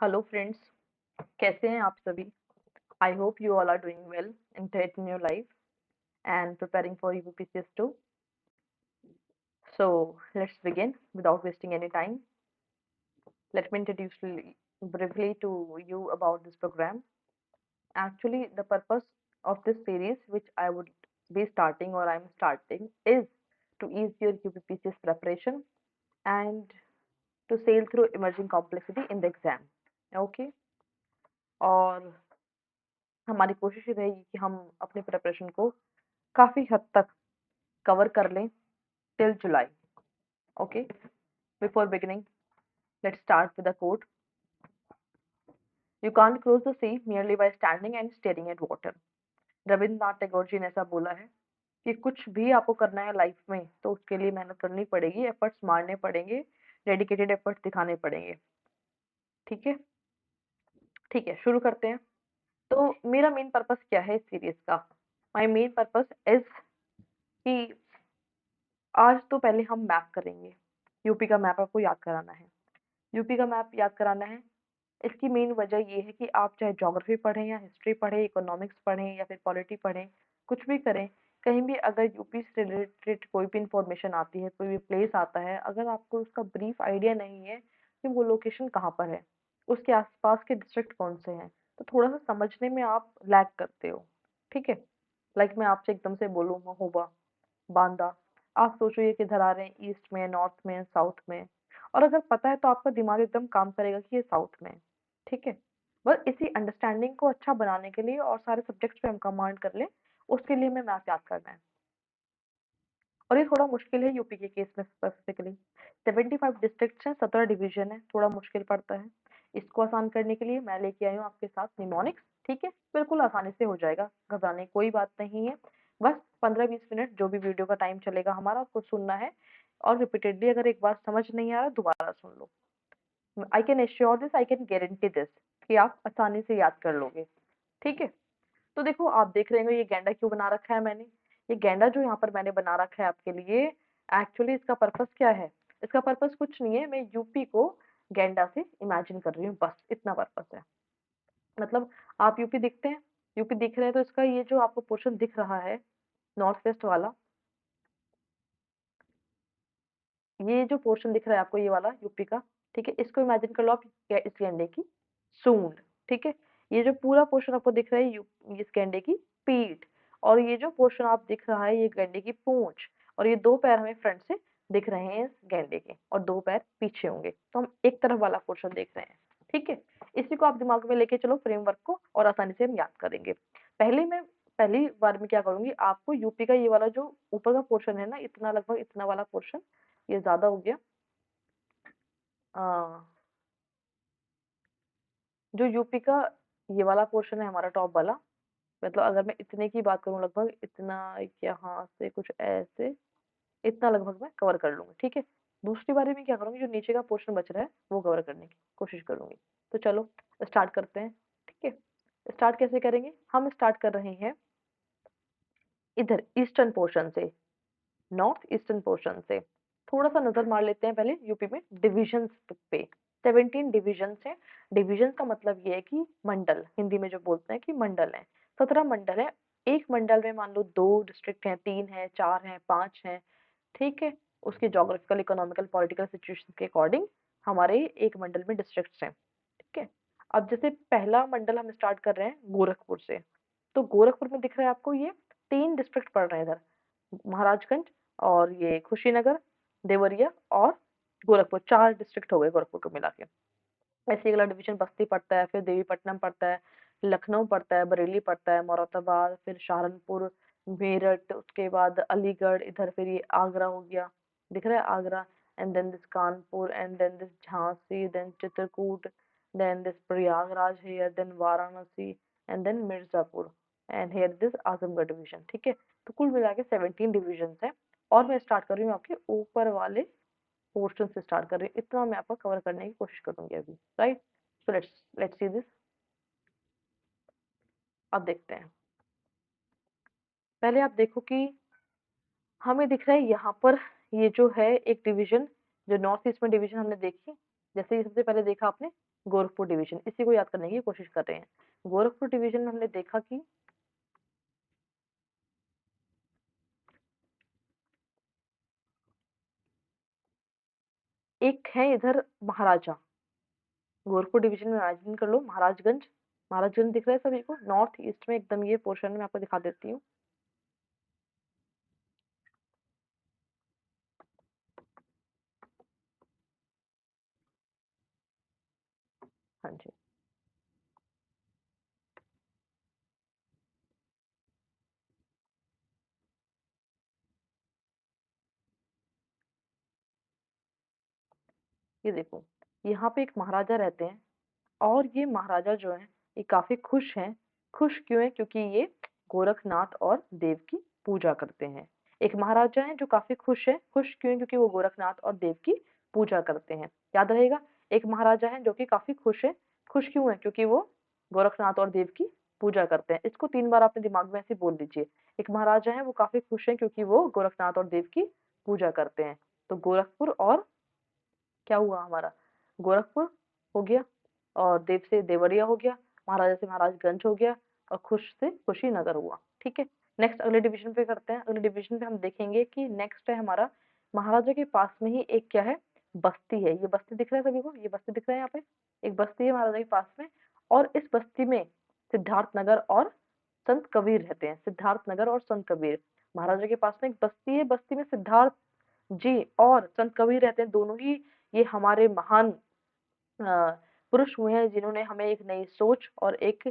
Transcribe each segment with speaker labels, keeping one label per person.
Speaker 1: Hello friends, कैसे हैं आप सभी? I hope you all are doing well in your life and preparing for UPSC too. So let's begin without wasting any time. Let me introduce briefly to you about this program. Actually, the purpose of this series, which I would be starting or I'm starting, is to ease your UPSC preparation and to sail through emerging complexity in the exam. Okay, और हमारी कोशिश ये रहेगी कि हम अपने preparation को काफ़ी हद तक कवर कर लें till July. Okay, before beginning, let's start with a quote. You can't cross the sea merely by standing and staring at water. Rabindranath Tagore ji ने ऐसा बोला है कि कुछ भी आपको करना है लाइफ में तो उसके लिए मेहनत करनी पड़ेगी, एफर्ट्स मारने पड़ेंगे, डेडिकेटेड एफर्ट्स दिखाने पड़ेंगे। ठीक है, ठीक है, शुरू करते हैं। तो मेरा मेन पर्पस क्या है इस सीरीज का? माय मेन पर्पस इज कि आज तो पहले हम मैप करेंगे। यूपी का मैप आपको याद कराना है। यूपी का मैप याद कराना है। इसकी मेन वजह ये है कि आप चाहे ज्योग्राफी पढ़ें या हिस्ट्री पढ़ें, इकोनॉमिक्स पढ़ें या फिर पॉलिटी पढ़ें, कुछ भी करें, कहीं भी अगर यूपी से रिलेटेड कोई भी इंफॉर्मेशन आती है, कोई भी प्लेस आता है, अगर आपको उसका ब्रीफ आइडिया नहीं है कि वो लोकेशन कहाँ पर है, उसके आसपास के डिस्ट्रिक्ट कौन से हैं, तो थोड़ा सा समझने में आप लैग करते हो। ठीक है, लाइक मैं आपसे एकदम से बोलूँ महोबा, बांदा, आप सोचो ये किधर आ रहे हैं, ईस्ट में, नॉर्थ में, साउथ में, और अगर पता है तो आपका दिमाग एकदम काम करेगा कि ये साउथ में है। ठीक है, बस इसी अंडरस्टैंडिंग को अच्छा बनाने के लिए और सारे सब्जेक्ट्स पे हम कमांड कर लें, उसके लिए हमें मैथ याद करना है। और ये थोड़ा मुश्किल है यूपी के केस में स्पेसिफिकली। 75 डिस्ट्रिक्ट्स हैं, 17 डिवीजन है, थोड़ा मुश्किल पड़ता है। इसको आसान करने के लिए मैं लेके आई हूँ आपके साथ निमोनिक्स। ठीक है, बिल्कुल आसानी से हो जाएगा, घबराने की कोई बात नहीं है। बस 15-20 मिनट जो भी वीडियो का टाइम चलेगा हमारा, उसको सुनना है और रिपीटेडली अगर एक बार समझ नहीं आ रहा दोबारा सुन लो। I can assure this, I can guarantee this कि आप आसानी से याद कर लोगे। ठीक है, तो देखो आप देख रहे हो ये गैंडा क्यों बना रखा है मैंने। ये गैंडा जो यहाँ पर मैंने बना रखा है आपके लिए, एक्चुअली इसका पर्पस क्या है? इसका पर्पस कुछ नहीं है, मैं यूपी को गैंडा से इमेजिन कर रही हूँ, बस इतना पर्पस है। मतलब आप यूपी दिखते हैं, यूपी दिख रहे हैं, तो इसका ये जो आपको पोर्शन दिख रहा है नॉर्थ वेस्ट वाला, ये जो पोर्शन दिख रहा है आपको ये वाला यूपी का, ठीक है, इसको इमेजिन कर लो आप इस गैंडे की सूंड। ठीक है, ये जो पूरा पोर्शन आपको दिख रहा है इस गैंडे की पीठ, और ये जो पोर्शन आप दिख रहा है ये गैंडे की पूंछ, और ये 2 पैर हमें फ्रंट से दिख रहे हैं इस गैंडे के, और 2 पैर पीछे होंगे, तो हम एक तरफ वाला पोर्शन देख रहे हैं। ठीक है, इसी को आप दिमाग में लेके चलो फ्रेमवर्क को, और आसानी से हम याद करेंगे। पहली बार में क्या करूंगी, आपको यूपी का ये वाला जो ऊपर का पोर्शन है ना, इतना लगभग इतना वाला पोर्शन, ये ज़्यादा हो गया। अ, जो यूपी का ये वाला पोर्शन है हमारा टॉप वाला, मतलब अगर मैं इतने की बात करूँ, लगभग इतना, यहाँ से कुछ ऐसे, इतना लगभग मैं कवर कर लूँगी। ठीक है? दूसरी बारी में क्या करूँगी, जो नीचे का पोर्शन बच रहा है, वो कवर करने की कोशिश करूँगी। तो चलो स्टार्ट करते हैं। ठीक है? स्टार्ट कैसे करेंगे? हम स्टार्ट कर रहे हैं इधर ईस्टर्न पोर्शन से, नॉर्थ ईस्टर्न पोर्शन से। थोड़ा सा नजर मार लेते हैं पहले यूपी में डिविजन्स पे। 17 डिविजन्स हैं। डिविजन्स का मतलब ये है कि मंडल, हिंदी में जो बोलते हैं कि मंडल है। 17 मंडल है। एक मंडल में मान लो 2 डिस्ट्रिक्ट हैं, 3 हैं, 4 हैं, 5 हैं। ठीक है, उसके जोग्राफिकल, इकोनॉमिकल, पॉलिटिकल सिचुएशन के अकॉर्डिंग हमारे एक मंडल में डिस्ट्रिक्ट्स हैं। ठीक है, अब जैसे पहला मंडल हम स्टार्ट कर रहे हैं गोरखपुर से, तो गोरखपुर में दिख रहा है आपको ये 3 डिस्ट्रिक्ट पड़ रहे हैं इधर, महाराजगंज और ये खुशीनगर, देवरिया और गोरखपुर, 4 डिस्ट्रिक्ट हो गए गोरखपुर को मिला के। ऐसे ही अगला डिवीजन बस्ती पड़ता है, फिर देवीपट्टनम पड़ता है, लखनऊ पड़ता है, बरेली पड़ता है, मोरादाबाद, फिर सहारनपुर, मेरठ, उसके बाद अलीगढ़, इधर फिर ये आगरा हो गया, दिख रहा है Agra, and then this Kanpur, and then this Jhansi, then Chitrakoot, then this Prayagraj here, then Varanasi, and then Mirzapur, and here this Azamgarh division. ठीक है, तो कुल मिला के 17 डिविजन है, और मैं स्टार्ट कर रही हूँ आपके ऊपर वाले पोर्शन से स्टार्ट कर रही हूँ, इतना मैं आपका कवर करने की कोशिश करूंगी अभी, right? So let's let's see this. अब देखते हैं, पहले आप देखो कि हमें दिख रहा है यहाँ पर ये जो है एक डिवीजन, जो नॉर्थ ईस्ट में डिवीजन हमने देखी, जैसे ये सबसे पहले देखा आपने, गोरखपुर डिवीजन, इसी को याद करने की कोशिश कर रहे हैं। गोरखपुर डिवीजन में हमने देखा कि एक है इधर महाराजा, गोरखपुर डिवीजन में इमेजिन कर लो महाराजगंज, महाराजगंज दिख रहा है सभी को, नॉर्थ ईस्ट में एकदम ये पोर्शन में आपको दिखा देती हूँ। हाँ जी, ये देखो, यहाँ पे एक महाराजा रहते हैं और ये महाराजा जो हैं, ये काफ़ी खुश हैं। खुश क्यों हैं? क्योंकि ये गोरखनाथ और देव की पूजा करते हैं। एक महाराजा हैं जो काफ़ी खुश हैं। खुश क्यों हैं? क्योंकि वो गोरखनाथ और देव की पूजा करते हैं। याद रहेगा, एक महाराजा हैं जो कि काफ़ी खुश हैं। खुश क्यों हैं? क्योंकि वो गोरखनाथ और देव की पूजा करते हैं। इसको 3 बार अपने दिमाग में ऐसे बोल लीजिए। एक महाराजा हैं, वो काफ़ी खुश हैं क्योंकि वो गोरखनाथ और देव की पूजा करते हैं। तो गोरखपुर और क्या हुआ हमारा, गोरखपुर हो गया, और देव से देवरिया हो गया, महाराजा से महाराजगंज हो गया, और खुश से कुशीनगर हुआ। ठीक है, नेक्स्ट अगले डिवीजन पे करते हैं। अगले डिवीजन पे हम देखेंगे कि नेक्स्ट है हमारा, महाराजा के पास में ही एक क्या है, बस्ती है। ये बस्ती दिख रहा है सभी को, ये बस्ती दिख रहा है यहाँ पे, एक बस्ती है महाराजा के पास में, और इस बस्ती में सिद्धार्थ नगर और संत कबीर रहते हैं। सिद्धार्थ नगर और संत कबीर, महाराजा के पास में एक बस्ती है, बस्ती में सिद्धार्थ जी और संत कबीर रहते हैं। दोनों ही ये हमारे महान पुरुष हुए हैं जिन्होंने हमें एक नई सोच और एक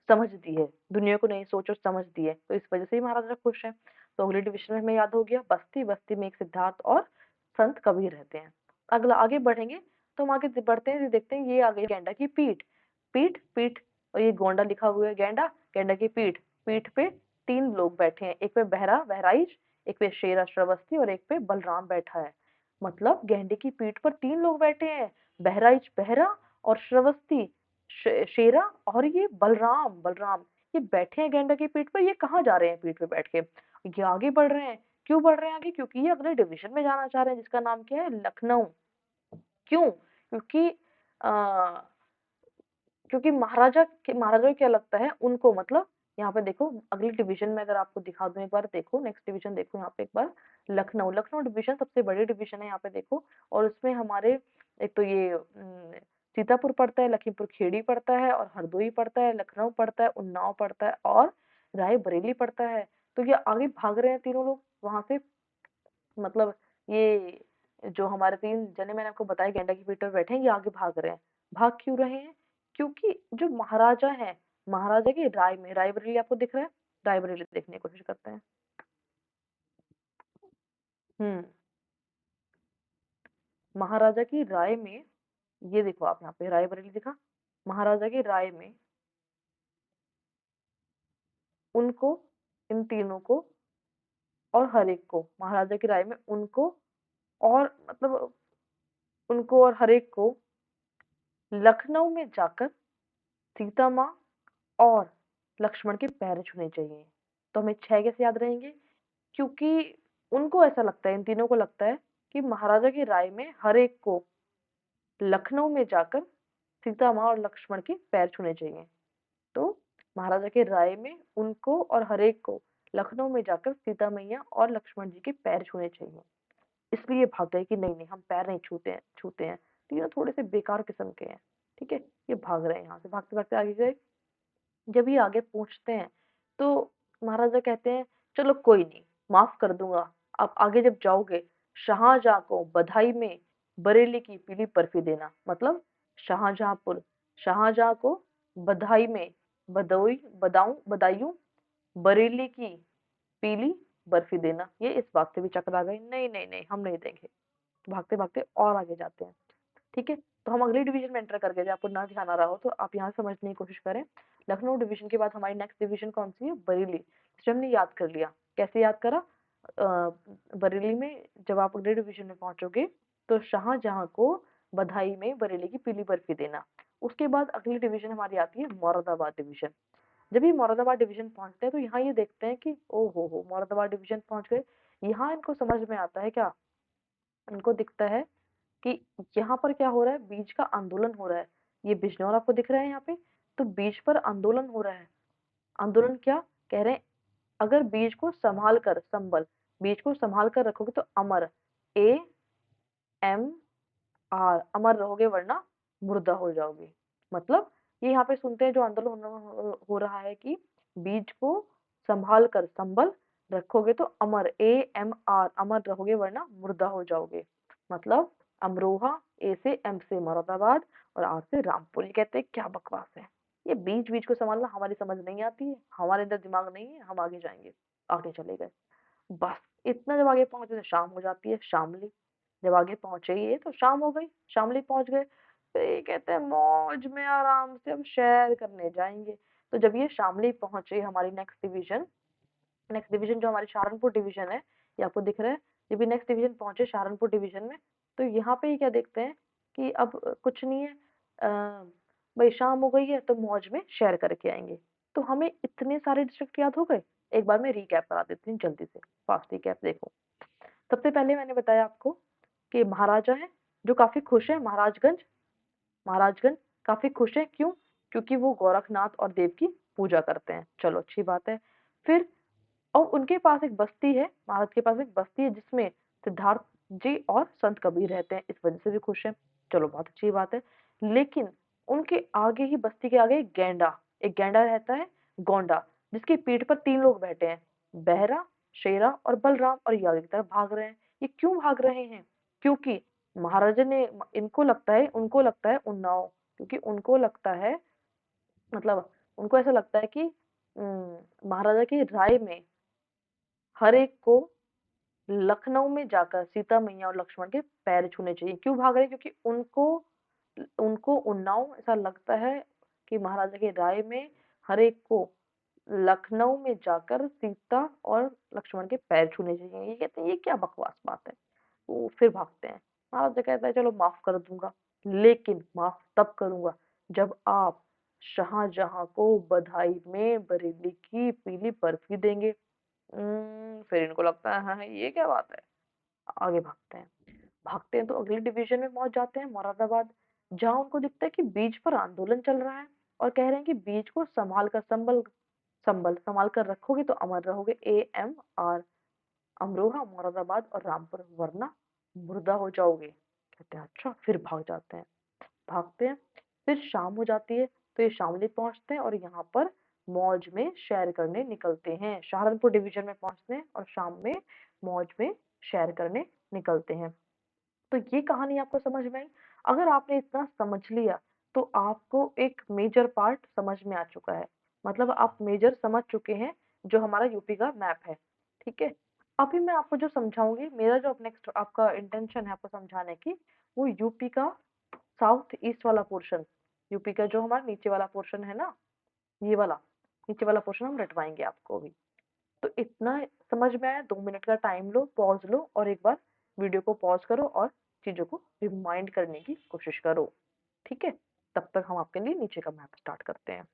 Speaker 1: समझ दी है, दुनिया को नई सोच और समझ दी है, तो इस वजह से ही महाराजा खुश हैं। तो अगले डिविजन में हमें याद हो गया बस्ती, बस्ती में एक सिद्धार्थ और संत कबीर रहते हैं। अगला आगे बढ़ेंगे, तो हम आगे बढ़ते हैं, देखते हैं ये आ गई गेंडा की पीठ। पीठ पीठ, और ये गोंडा लिखा हुआ है, गेंडा गेंडा की पीठ। पीठ पे 3 लोग बैठे हैं, एक पे बहरा बहराइच, एक पे शेरा श्रावस्ती और एक पे बलराम बैठा है। मतलब गेंडे की पीठ पर 3 लोग बैठे हैं, बहराइच बहरा और श्रावस्ती शेरा, और ये बलराम बलराम, ये बैठे हैं गेंडा की पीठ पर। ये कहाँ जा रहे हैं पीठ पे बैठ के? ये आगे बढ़ रहे हैं। क्यों बढ़ रहे हैं आगे? क्योंकि ये अगले डिवीजन में जाना चाह रहे हैं जिसका नाम क्या है, लखनऊ। क्यों? क्योंकि आ, क्योंकि महाराजा को क्या लगता है उनको, मतलब यहाँ पे देखो अगली डिवीजन में अगर आपको दिखा दूं, एक बार देखो नेक्स्ट डिवीजन देखो यहाँ पे एक बार, लखनऊ। लखनऊ डिवीजन सबसे बड़ी डिवीजन है यहाँ पे देखो, और उसमें हमारे एक तो ये सीतापुर पड़ता है, लखीमपुर खेड़ी पड़ता है, और हरदोई पड़ता है, लखनऊ पड़ता है, उन्नाव पड़ता है, और रायबरेली पड़ता है। तो ये आगे भाग रहे हैं तीनों लोग वहां से, मतलब ये जो हमारे 3 जने मैंने आपको बताया गेंडा की पीठ पर बैठे हैं, ये आगे भाग रहे हैं। भाग क्यों रहे हैं? क्योंकि जो महाराजा है, महाराजा की राय में, रायबरेली आपको दिख रहा है, रायबरेली देखने की कोशिश करते हैं। हम्म, महाराजा की राय में, ये देखो आप यहाँ पे रायबरेली दिखा, महाराजा की राय में उनको, इन तीनों को और हर एक को, महाराजा की राय में उनको और मतलब उनको और हर एक को लखनऊ में जाकर सीता माँ और लक्ष्मण के पैर छूने चाहिए। तो हमें 6 कैसे याद रहेंगे? क्योंकि उनको ऐसा लगता है, इन तीनों को लगता है कि महाराजा की राय में हर एक को लखनऊ में जाकर सीता माँ और लक्ष्मण के पैर छूने चाहिए। तो महाराजा की राय में उनको और हर एक को लखनऊ में जाकर सीता मैया और लक्ष्मण जी के पैर छूने चाहिए। इसलिए भाग गए कि नहीं नहीं हम पैर नहीं छूते हैं, तीनों थोड़े से बेकार किस्म के हैं। ठीक है, ये भाग रहे हैं, यहाँ से भागते भागते आगे गए। जब ये आगे पहुंचते हैं तो महाराजा कहते हैं चलो कोई नहीं, माफ कर दूंगा, आप आगे जब जाओगे शाहजहां को बधाई में बरेली की पीली बर्फी देना। मतलब शाहजहांपुर, शाहजहां को बधाई में, बदोई बदाऊं बदायूं बरेली की पीली बर्फी देना। ये इस बात से भी चकरा गए, नहीं नहीं नहीं हम नहीं देंगे। भागते भागते और आगे जाते हैं। ठीक है, तो हम अगली डिवीजन में एंटर कर गए। आपको ना ध्यान आ रहा हो तो आप यहाँ समझने की कोशिश करें। लखनऊ डिवीजन के बाद हमारी नेक्स्ट डिवीजन कौन सी है, बरेली, जिसे हमने याद कर लिया। कैसे याद करा? बरेली में जब आप अगले डिवीजन में पहुंचोगे तो शाहजहां को बधाई में बरेली की पीली बर्फी देना। उसके बाद अगली डिवीजन हमारी आती है मुरादाबाद डिवीजन। जब ये मुरादाबाद डिवीजन पहुंचते हैं तो यहाँ ये देखते हैं कि ओ हो मुरादाबाद डिवीजन पहुंच गए। यहाँ इनको समझ में आता है क्या, इनको दिखता है कि यहाँ पर क्या हो रहा है, बीज का आंदोलन हो रहा है। ये बिजनौर आपको दिख रहा है यहाँ पे, तो बीज पर आंदोलन हो रहा है। आंदोलन क्या कह रहे हैं, अगर बीज को संभाल कर, संबल, बीज को संभाल कर रखोगे तो अमर, ए एम आर, अमर रहोगे वरना मुर्दा हो जाओगे। मतलब ये यहाँ पे सुनते हैं जो आंदोलन हो रहा है कि बीज को संभाल कर, संबल रखोगे तो अमर, ए एम आर, अमर रहोगे वरना मुर्दा हो जाओगे। मतलब अमरोहा, ए से एम से मुरादाबाद और आर से रामपुर। ये कहते हैं क्या बकवास है, ये बीज बीज को संभालना हमारी समझ नहीं आती है, हमारे अंदर दिमाग नहीं है, हम आगे जाएंगे, आगे चले गए। बस इतना जब आगे पहुंचे तो शाम हो जाती है, शामली। जब आगे पहुंचे ये तो शाम हो गई, शामली पहुंच गए, फिर ये कहते हैं मौज में आराम से हम शहर करने जाएंगे। तो जब ये शामली पहुंचे, हमारी नेक्स्ट डिवीजन जो हमारी सहारनपुर डिवीजन है, ये आपको दिख रहा है, जब ये नेक्स्ट डिवीजन पहुंचे सहारनपुर डिवीजन में, तो यहाँ पे ये क्या देखते हैं कि अब कुछ नहीं है, भाई शाम हो गई है तो मौज में शेयर करके आएंगे। तो हमें इतने सारे डिस्ट्रिक्ट याद हो गए। एक बार मैं रिकैप करा देती हूँ जल्दी से, फास्ट रिकैप देखो। सबसे पहले मैंने बताया आपको कि महाराजा है जो काफी खुश है, महाराजगंज काफी खुश है, क्यों? क्योंकि वो गोरखनाथ और देव की पूजा करते हैं, चलो अच्छी बात है। फिर और उनके पास एक बस्ती है, महाराज के पास एक बस्ती है जिसमें सिद्धार्थ जी और संत कबीर रहते हैं, इस वजह से भी खुश है, चलो बहुत अच्छी बात है। लेकिन उनके आगे ही, बस्ती के आगे एक गैंडा रहता है, गोंडा, जिसकी पीठ पर 3 लोग बैठे हैं, बहरा, शेरा और बलराम, और ये आगे की तरफ भाग रहे हैं। ये क्यों भाग रहे हैं? क्योंकि महाराजा ने, उनको लगता है उन्नाव, क्योंकि उनको लगता है, मतलब उनको ऐसा लगता है कि महाराजा की राय में हर एक को लखनऊ में जाकर सीता मैया और लक्ष्मण के पैर छूने चाहिए। क्यों भाग रहे हैं? क्योंकि उनको उनको उन्नाव ऐसा लगता है कि महाराजा की राय में हर एक को लखनऊ में जाकर सीता और लक्ष्मण के पैर छूने चाहिए। ये कहते हैं ये क्या बकवास बात है। वो फिर भागते हैं। महाराजा कहता है चलो माफ कर दूंगा, लेकिन माफ तब करूंगा जब आप शाहजहां को बधाई में बरेली की पीली बर्फी देंगे। फिर इनको लगता है हाँ ये क्या बात है, आगे भागते हैं तो अगले डिवीजन में पहुंच जाते हैं, मुरादाबाद, जहां उनको दिखता है कि बीज पर आंदोलन चल रहा है और कह रहे हैं कि बीज को संभाल कर रखोगे तो अमर रहोगे, A M R, Amroha, Moradabad और रामपुर, वरना मुर्दा हो जाओगे। कहते हैं अच्छा, फिर भागते हैं। फिर शाम हो जाती है तो ये शामली पहुंचते हैं और यहाँ पर मौज में सैर करने निकलते हैं। सहारनपुर डिवीजन में पहुंचते हैं और शाम में मौज में सैर करने निकलते हैं। तो ये कहानी आपको समझ में आई? अगर आपने इतना समझ लिया तो आपको एक मेजर पार्ट समझ में आ चुका है, मतलब आप मेजर समझ चुके हैं जो हमारा यूपी का मैप है। ठीक है, अभी मैं आपको जो समझाऊंगी, मेरा जो नेक्स्ट आपका इंटेंशन है आपको समझाने की, वो यूपी का साउथ ईस्ट वाला पोर्शन, यूपी का जो हमारा नीचे वाला पोर्शन है ना, ये वाला नीचे वाला पोर्शन हम रटवाएंगे आपको अभी। तो इतना समझ में आया? 2 मिनट का टाइम लो, पॉज लो और एक बार वीडियो को पॉज करो और चीजों को रिमाइंड करने की कोशिश करो। ठीक है, तब तक हम आपके लिए नीचे का मैप स्टार्ट करते हैं।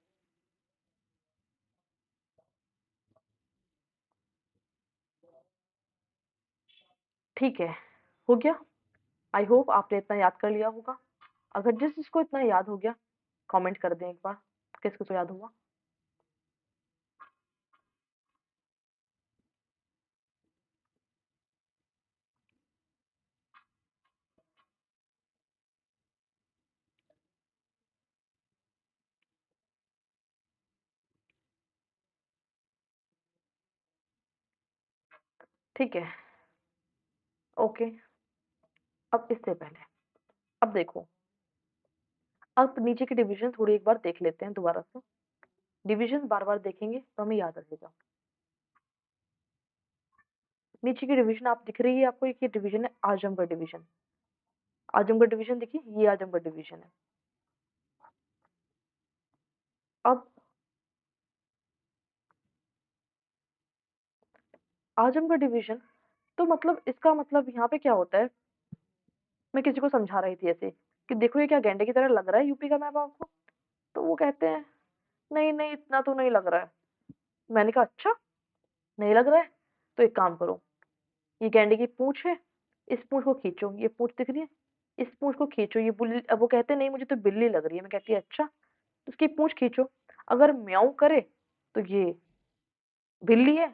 Speaker 1: ठीक है, हो गया। आई होप आपने इतना याद कर लिया होगा। अगर जिस जिसको इतना याद हो गया कमेंट कर दें एक बार, किसको तो याद हुआ। ठीक है, ओके। अब इससे पहले, अब देखो, अब नीचे की डिवीजन थोड़ी एक बार देख लेते हैं दोबारा से। डिवीजन बार बार देखेंगे तो हमें याद रहेगा। नीचे की डिवीजन आप दिख रही है आपको, एक ये डिवीजन है आजमगढ़ डिवीजन। आजमगढ़ डिवीजन देखिए, ये आजमगढ़ डिवीजन है। अब आजमगढ़ डिवीजन, तो मतलब इसका मतलब यहाँ पे क्या होता है, मैं किसी को समझा रही थी ऐसे कि देखो ये क्या गेंडे की तरह लग रहा है यूपी का मैप आपको? तो वो कहते हैं नहीं नहीं इतना तो नहीं लग रहा है। मैंने कहा अच्छा, नहीं लग रहा है, तो एक काम करो, ये गेंडे की पूंछ है, इस पूंछ को खींचो, ये पूंछ दिख रही है, इस पूँछ को खींचो, ये बुल अब वो कहते नहीं मुझे तो बिल्ली लग रही है, मैं कहती अच्छा, तो उसकी पूँछ खींचो, अगर म्याऊँ करे तो ये बिल्ली है,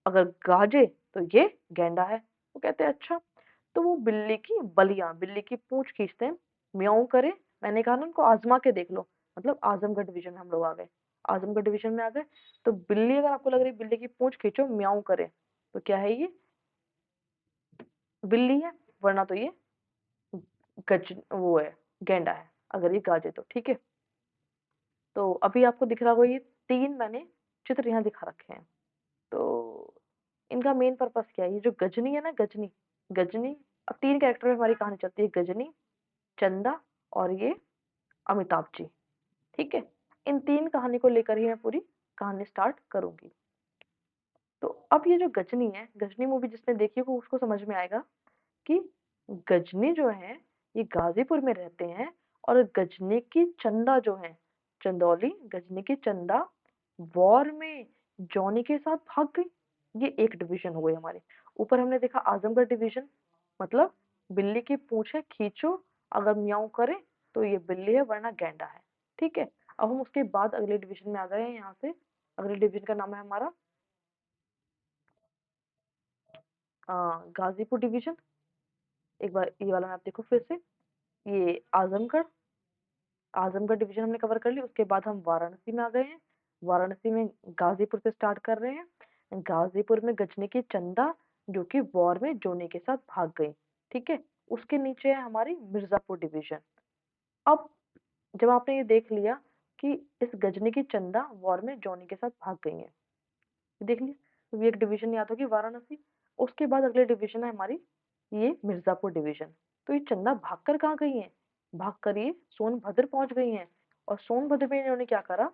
Speaker 1: अगर गाजे तो ये गैंडा है। वो कहते हैं अच्छा, तो वो बिल्ली की बलियाँ, बिल्ली की पूँछ खींचते हैं, म्याऊँ करे, मैंने कहा ना उनको आज़मा के देख लो, मतलब आज़मगढ़ डिवीज़न में हम लोग आ गए। आज़मगढ़ डिवीज़न में आ गए, तो बिल्ली अगर आपको लग रही है बिल्ली की पूँछ खींचो, म्याऊँ करे, तो क्या है ये? बिल्ली है, वरना तो ये गज वो है, गैंडा है, अगर ये गाजे तो, ठीक है? तो अभी आपको दिख रहा होगा ये 3 मैंने चित्र यहाँ दिखा रखे हैं। तो इनका मेन पर्पस क्या है? ये जो गजनी है ना गजनी, गजनी अब 3 कैरेक्टर में हमारी कहानी चलती है, गजनी, चंदा और ये अमिताभ जी, ठीक है? इन 3 कहानी को लेकर ही मैं पूरी कहानी स्टार्ट करूँगी। तो अब ये जो गजनी है, गजनी मूवी जिसने देखी हो उसको समझ में आएगा कि गजनी जो है, ये गाज़ीपुर में रहते हैं और गजनी की चंदा जो है, चंदौली, गजनी की चंदा वॉर में जॉनी के साथ भाग गई। ये एक डिवीज़न हो गई हमारी। ऊपर हमने देखा आज़मगढ़ डिवीज़न, मतलब बिल्ली की पूँछ है, खींचो, अगर म्याऊँ करे तो ये बिल्ली है वरना गैंडा है, ठीक है? अब हम उसके बाद अगले डिवीज़न में आ गए हैं यहाँ से। अगले डिवीज़न का नाम है हमारा अ, गाज़ीपुर डिवीज़न। एक बार ये वाला मैप देखो फिर से, ये आजमगढ़ डिवीजन हमने कवर कर ली। उसके बाद हम वाराणसी में आ गए हैं। वाराणसी में गाजीपुर से स्टार्ट कर रहे हैं। गाजीपुर में गजनी की चंदा जो कि वॉर में जोनी के साथ भाग गई, ठीक है? उसके नीचे है हमारी मिर्जापुर डिवीजन। अब जब आपने ये देख लिया कि इस गजनी की चंदा वॉर में जोनी के साथ भाग गई है, देख लिया, तो ये एक डिवीजन याद होगी वाराणसी। उसके बाद अगले डिवीजन है हमारी ये मिर्जापुर डिवीजन। तो ये चंदा भागकर कहाँ गई है? भागकर ये सोनभद्र पहुंच गई हैं और सोनभद्र में इन्होंने क्या करा,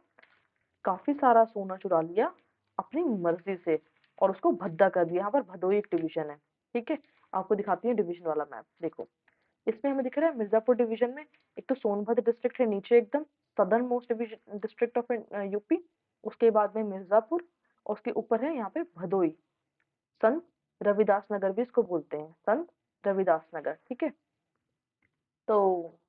Speaker 1: काफी सारा सोना चुरा लिया अपनी मर्जी से और उसको भद्दा कर दिया। यहाँ पर भदोई एक डिवीजन है, ठीक है? आपको दिखाती है डिवीजन वाला मैप, देखो इसमें हमें दिख रहा है मिर्जापुर डिवीजन में एक तो सोनभद्र डिस्ट्रिक्ट है नीचे एकदम, southern most division district of UP. उसके बाद में मिर्जापुर और उसके ऊपर है यहाँ पे भदोई, संत रविदास नगर भी इसको बोलते हैं, संत रविदास नगर, ठीक है? तो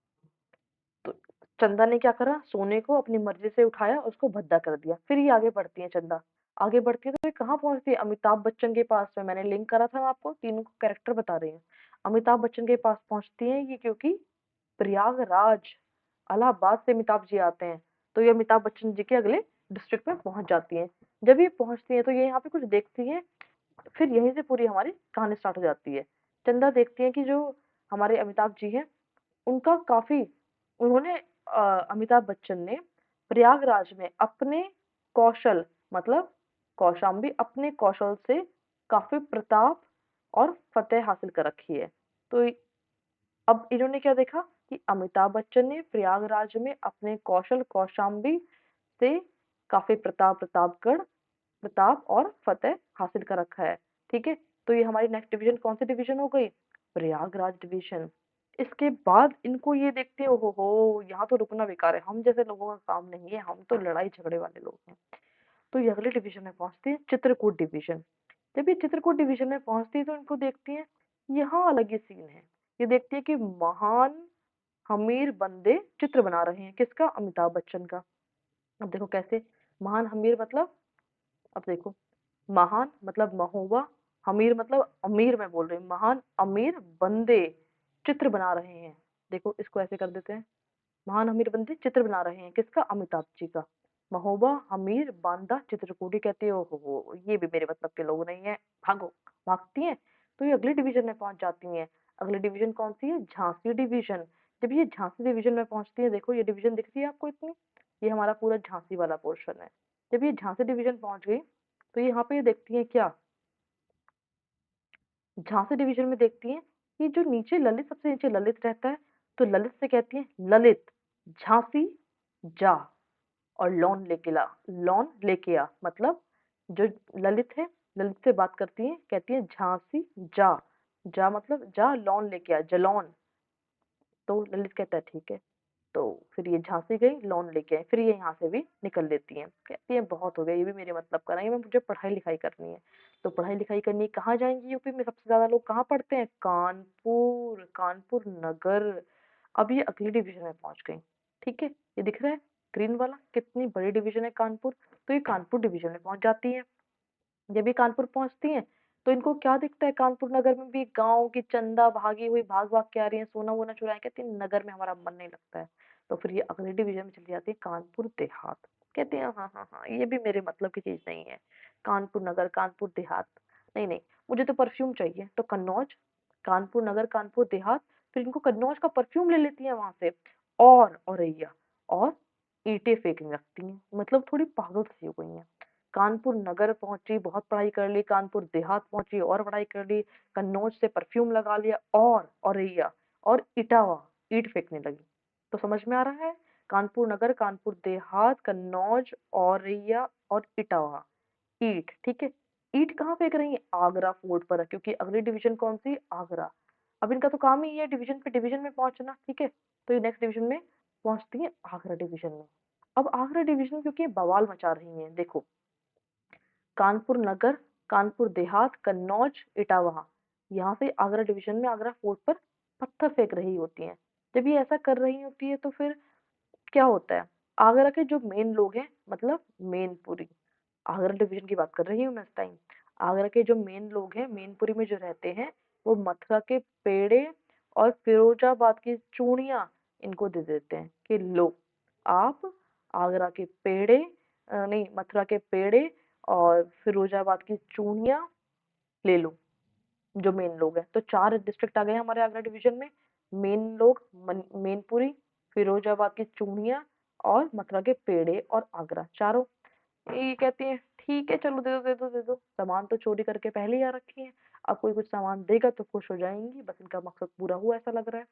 Speaker 1: तो चंदा ने क्या करा, सोने को अपनी मर्जी से उठाया और उसको भद्दा कर दिया। फिर ये आगे बढ़ती है चंदा, आगे बढ़ती है तो ये कहाँ पहुंचती है? अमिताभ बच्चन के पास में। मैंने लिंक करा था, मैं आपको तीनों को कैरेक्टर बता रही हूँ। अमिताभ बच्चन के पास पहुंचती है ये, क्योंकि प्रयागराज इलाहाबाद से अमिताभ जी आते हैं, तो ये अमिताभ बच्चन जी के अगले डिस्ट्रिक्ट में पहुंच जाती है। जब ये पहुंचती है तो ये यहाँ पे कुछ देखती है, फिर यहीं से पूरी हमारी कहानी स्टार्ट हो जाती है। चंदा देखती है कि जो हमारे अमिताभ जी हैं, उनका काफ़ी उन्होंने अमिताभ बच्चन ने प्रयागराज में अपने कौशल, मतलब कौशाम्बी, अपने कौशल से काफ़ी प्रताप और फ़तेह हासिल कर रखी है। तो अब इन्होंने क्या देखा कि अमिताभ बच्चन ने प्रयागराज में अपने कौशल कौशाम्बी से काफ़ी प्रतापगढ़ प्रताप और फतेह हासिल कर रखा है, ठीक है? तो ये हमारी नेक्स्ट डिवीजन कौन सी डिवीजन हो गई? प्रयागराज डिवीजन। इसके बाद इनको ये देखते हैं, ओहो हो, यहाँ तो रुकना बेकार है, हम जैसे लोगों का काम नहीं है, हम तो लड़ाई झगड़े वाले लोग हैं। तो ये अगले डिवीजन में पहुंचती है, चित्रकूट डिवीजन। जब ये चित्रकूट डिवीजन में पहुंचती है तो इनको देखती है, यहाँ अलग ही सीन है। ये देखती है कि महान हमीर बंदे चित्र बना रहे हैं, किसका? अमिताभ बच्चन का। अब देखो कैसे, महान हमीर मतलब, अब देखो, महान मतलब महोबा, हमीर मतलब अमीर, मैं बोल रही हूँ, महान अमीर बंदे चित्र बना रहे हैं। देखो इसको ऐसे कर देते हैं, महान अमीर बंदे चित्र बना रहे हैं, किसका? अमिताभ जी का। महोबा हमीर बांदा चित्रकूटी कहती है, ओहो ये भी मेरे मतलब के लोग नहीं है, भागो। भागती हैं तो ये अगली डिवीजन में पहुंच जाती हैं। अगली डिवीजन कौन सी है? झांसी डिवीजन। जब ये झांसी डिवीजन में पहुंचती है, देखो ये डिवीजन दिख रही है आपको इतनी, ये हमारा पूरा झांसी वाला पोर्शन है। जब ये झांसी डिवीजन पहुंच गई तो यहाँ पे ये देखती है क्या, झांसी डिवीजन में देखती हैं कि जो नीचे ललित, सबसे नीचे ललित रहता है, तो ललित से कहती है, ललित झांसी जा और लॉन लेके ला, लॉन लेके आ, मतलब जो ललित है, ललित से बात करती है, कहती है झांसी जा, जा मतलब जा, लॉन लेके आ, जलौन। तो ललित कहता है ठीक है। तो फिर ये झांसी गई, लॉन लेके आई, फिर ये यहाँ से भी निकल लेती हैं, कहती है बहुत हो गया, ये भी मेरे मतलब का नहीं है, मुझे पढ़ाई लिखाई करनी है। तो पढ़ाई लिखाई करने कहाँ जाएंगी? यूपी में सबसे ज्यादा लोग कहाँ पढ़ते हैं? कानपुर, कानपुर नगर। अब ये अगली डिवीजन में पहुंच गई। ठीक है, ये दिख रहा है ग्रीन वाला, कितनी बड़ी डिवीजन है कानपुर। तो ये कानपुर डिवीजन में पहुंच जाती है। जब ये कानपुर पहुंचती हैं तो इनको क्या दिखता है? कानपुर नगर में भी गांव की चंदा भागी हुई भाग भाग के आ रही है, सोना वोना चुराए, कहती है नगर में हमारा मन नहीं लगता है। तो फिर ये अगले डिवीजन में चली जाती है, कानपुर देहात। कहती है हाँ हाँ हाँ, ये भी मेरे मतलब की चीज नहीं है। कानपुर नगर, कानपुर देहात, नहीं नहीं, मुझे तो परफ्यूम चाहिए। तो कन्नौज, कानपुर नगर, कानपुर देहात, फिर इनको कन्नौज का परफ्यूम ले लेती है वहां से। और औरैया, और ईंटें फेंकने लगती हैं, मतलब थोड़ी पागल सी हो गई हैं। कानपुर नगर पहुंची, बहुत पढ़ाई कर ली, कानपुर देहात पहुंची और पढ़ाई कर ली, कन्नौज से परफ्यूम लगा लिया, और औरैया और इटावा, ईंट फेंकने लगी। तो समझ में आ रहा है? कानपुर नगर, कानपुर देहात, कन्नौज, औरैया और इटावा, ईंट। ठीक है, ईंट कहाँ फेंक रही है? आगरा फोर्ट पर, क्योंकि अगली डिवीजन कौन सी? आगरा। अब इनका तो काम ही है डिवीजन पे डिवीजन में पहुंचना। ठीक है, तो ये नेक्स्ट डिवीजन में पहुंचती है, आगरा डिवीजन में। अब आगरा डिवीजन क्योंकि ये बवाल मचा रही है, देखो, कानपुर नगर, कानपुर देहात, कन्नौज, इटावा, यहाँ से आगरा डिवीजन में आगरा फोर्ट पर पत्थर फेंक रही होती हैं। जब ये ऐसा कर रही होती है तो फिर क्या होता है? आगरा के जो मेन लोग हैं, मतलब मेनपुरी, आगरा डिवीजन की बात कर रही हूँ मैं इस टाइम। आगरा के जो मेन लोग हैं, मेनपुरी में जो रहते हैं, वो मथुरा के पेड़े और फिरोजाबाद की चूड़ियां इनको दे देते हैं कि लो, आप आगरा के पेड़े, नहीं, मथुरा के पेड़े और फिरोजाबाद की चूड़ियां ले लो। जो मेन लोग हैं, तो 4 डिस्ट्रिक्ट आ गए हमारे आगरा डिवीजन में। मेन लोग, मेनपुरी, फिरोजाबाद की चूड़ियां और मथुरा के पेड़े और आगरा, चारों। ये कहती है ठीक है, चलो दे दो दे दो दे दो, सामान तो चोरी करके पहले ही आ रखी है, अब कोई कुछ सामान देगा तो खुश हो जाएंगी, बस इनका मकसद पूरा हुआ ऐसा लग रहा है।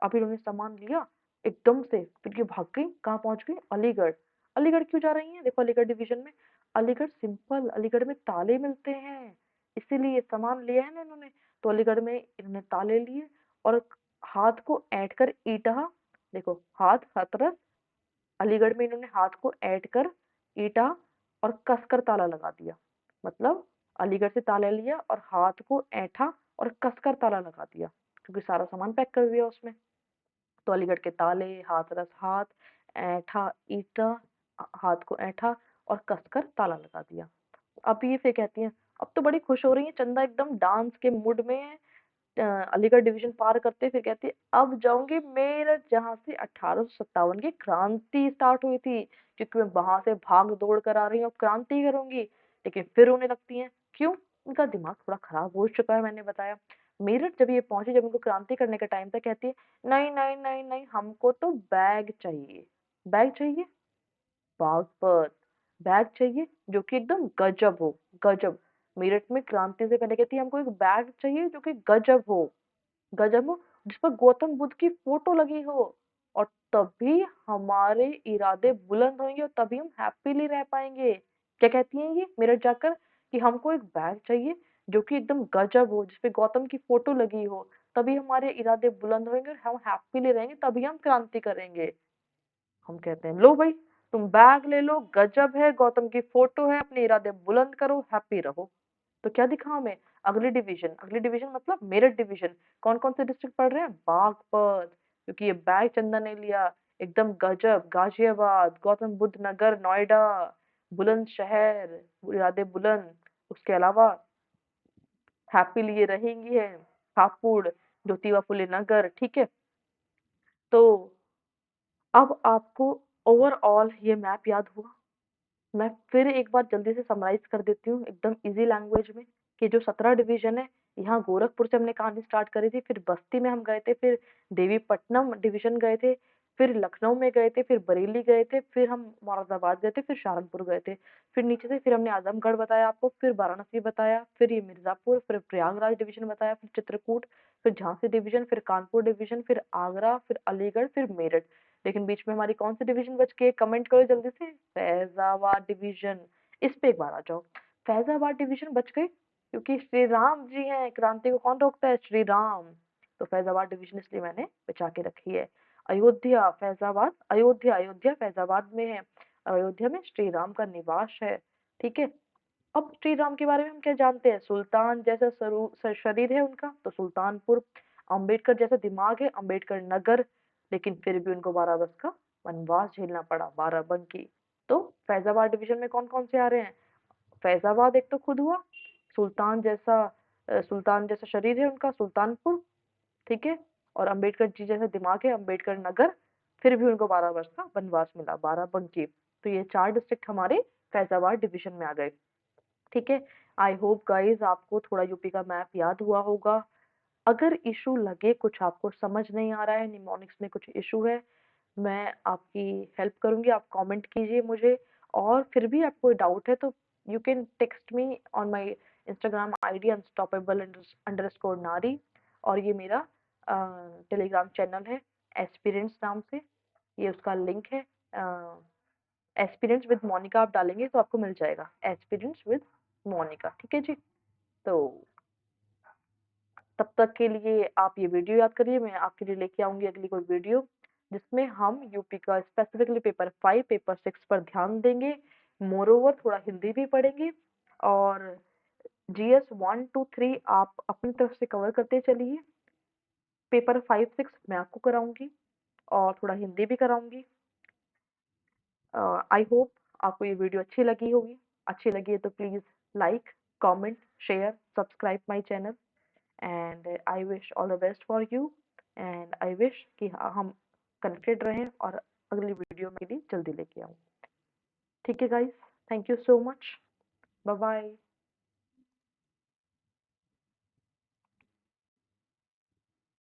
Speaker 1: अब इन्होंने सामान लिया एकदम से, फिर ये भाग गई। कहाँ पहुंच गई? अलीगढ़। अलीगढ़ क्यों जा रही है? देखो अलीगढ़ डिवीजन में, अलीगढ़ सिंपल, अलीगढ़ में ताले मिलते हैं, इसीलिए सामान लिया है ना इन्होंने। तो अलीगढ़ में इन्होंने ताले लिए और हाथ को ऐंठ कर ईटा, देखो हाथ हथरस, अलीगढ़ में इन्होंने हाथ को ऐंठ कर ईटा और कसकर ताला लगा दिया। मतलब अलीगढ़ से ताला लिया और हाथ को ऐंठा और कसकर ताला लगा दिया, क्योंकि सारा सामान पैक कर दिया उसमें। तो अलीगढ़ के ताले, हाथरस हाथ, ऐंठा ईटा, हाथ को ऐंठा और कसकर ताला लगा दिया। अब ये फिर कहती हैं, अब तो बड़ी खुश हो रही है, चंदा एकदम डांस के मूड में है। अलीगढ़ डिवीजन पार करते फिर कहती है, अब जाऊंगी मेरठ, जहां से 1857 की क्रांति स्टार्ट हुई थी, क्योंकि मैं वहां से भाग दौड़ कर आ रही हूँ, अब क्रांति करूंगी। लेकिन फिर रोने लगती हैं, क्यों? उनका दिमाग थोड़ा खराब हो चुका है, मैंने बताया। मेरठ जब ये पहुंची, जब उनको क्रांति करने का टाइम था, कहती है नहीं नहीं नहीं नहीं, हमको तो बैग चाहिए। बैग चाहिए? बागपत, बैग चाहिए जो कि एकदम गजब हो, गजब। मेरठ में क्रांति से पहले कहती है हमको एक बैग चाहिए जो कि गजब हो, गजब हो, जिस पर गौतम बुद्ध की फोटो लगी हो, और तभी हमारे इरादे बुलंद होंगे और तभी हम हैप्पीली रह पाएंगे। क्या कहती हैं ये मेरठ जाकर? कि हमको एक बैग चाहिए जो कि एकदम गजब हो, जिसपे गौतम की फोटो लगी हो, तभी हमारे इरादे बुलंद होंगे और हम हैप्पीली रहेंगे, तभी हम क्रांति करेंगे। हम कहते हैं लो भाई, तुम बैग ले लो, गजब है, गौतम की फोटो है, अपने इरादे बुलंद करो, हैप्पी रहो। तो क्या दिखा हमें? अगली डिवीजन, अगली डिवीजन मतलब मेरठ डिवीजन। कौन कौन से डिस्ट्रिक्ट पढ़ रहे हैं? बागपत, क्योंकि ये बैग चंदा ने लिया, एकदम गजब, गाजियाबाद, गौतम बुद्ध नगर, नोएडा, बुलंदशहर, इरादे बुलंद। उसके अलावा हैप्पीली ये रहेंगी है हापुड़, ज्योतिबा फुले नगर। ठीक है, तो अब आपको ओवरऑल ये मैप याद हुआ। मैं फिर एक बार जल्दी से समराइज कर देती हूँ एकदम इजी लैंग्वेज में, कि जो 17 डिवीजन है, यहाँ गोरखपुर से हमने कहानी स्टार्ट करी थी, फिर बस्ती में हम गए थे, फिर देवीपट्टनम डिवीजन गए थे, फिर लखनऊ में गए थे, फिर बरेली गए थे, फिर हम मुरादाबाद गए थे, फिर सहारनपुर गए थे, फिर नीचे से फिर हमने आजमगढ़ बताया आपको, फिर वाराणसी बताया, फिर ये मिर्जापुर, फिर प्रयागराज डिवीजन बताया, फिर चित्रकूट, फिर झांसी डिवीजन, फिर कानपुर डिवीजन, फिर आगरा, फिर अलीगढ़, फिर मेरठ। लेकिन बीच में हमारी कौन सी डिवीजन बच गई? कमेंट करो जल्दी से। फैजाबाद डिवीजन। इस पे एक बार आ जाओ, फैजाबाद डिवीजन बच गई क्योंकि श्री राम जी हैं, क्रांति को कौन रोकता है? श्री राम। तो फैजाबाद डिवीजन इसलिए मैंने बचा के रखी है। अयोध्या, फैजाबाद, अयोध्या, अयोध्या फैजाबाद में है। अयोध्या में श्री राम का निवास है। ठीक है, अब श्री राम के बारे में हम क्या जानते हैं? सुल्तान जैसा शरीर है उनका, तो सुल्तानपुर। अंबेडकर जैसा दिमाग है, अंबेडकर नगर। लेकिन फिर भी उनको 12 वर्ष का वनवास झेलना पड़ा, बाराबंकी। तो फैजाबाद डिवीजन में कौन कौन से आ रहे हैं? फैजाबाद एक तो खुद हुआ, सुल्तान जैसा शरीर है उनका, सुल्तानपुर, ठीक है। और अंबेडकर जी जैसा दिमाग है, अंबेडकर नगर। फिर भी उनको 12 वर्ष का वनवास मिला, बाराबंकी। तो ये 4 डिस्ट्रिक्ट हमारे फैजाबाद डिवीजन में आ गए। ठीक है। आई होप गाइस आपको थोड़ा यूपी का मैप याद हुआ होगा। अगर इशू लगे, कुछ आपको समझ नहीं आ रहा है, निमोनिक्स में कुछ इशू है, मैं आपकी हेल्प करूंगी। आप कमेंट कीजिए मुझे। और फिर भी आपको डाउट है तो you can text me on my Instagram ID unstoppable underscore नारी। और ये मेरा टेलीग्राम चैनल है एस्पिरेंट्स नाम से। ये उसका लिंक है। एस्पिरेंट्स विद मोनिका आप डालेंगे तो आपको मिल जाएगा, एस्पिरेंट्स विद मोनिका। ठीक है जी। तो तब तक के लिए आप ये वीडियो याद करिए, मैं आपके लिए लेके आऊंगी अगली कोई वीडियो जिसमें हम यूपी का स्पेसिफिकली पेपर 5 पेपर 6 पर ध्यान देंगे। मोर ओवर थोड़ा हिंदी भी पढ़ेंगे। और जीएस 1 2 3 आप अपनी तरफ से कवर करते चलिए। पेपर 5 6 मैं आपको कराऊंगी और थोड़ा हिंदी भी कराऊंगी। आई होप आपको ये वीडियो अच्छी लगी होगी। अच्छी लगी है तो please like, comment, share, subscribe my channel. And I wish all the best for you. And I wish कि हम कनेक्टेड रहें और अगली वीडियो में भी जल्दी लेके आऊँ। ठीक है guys, thank you so much. Bye bye.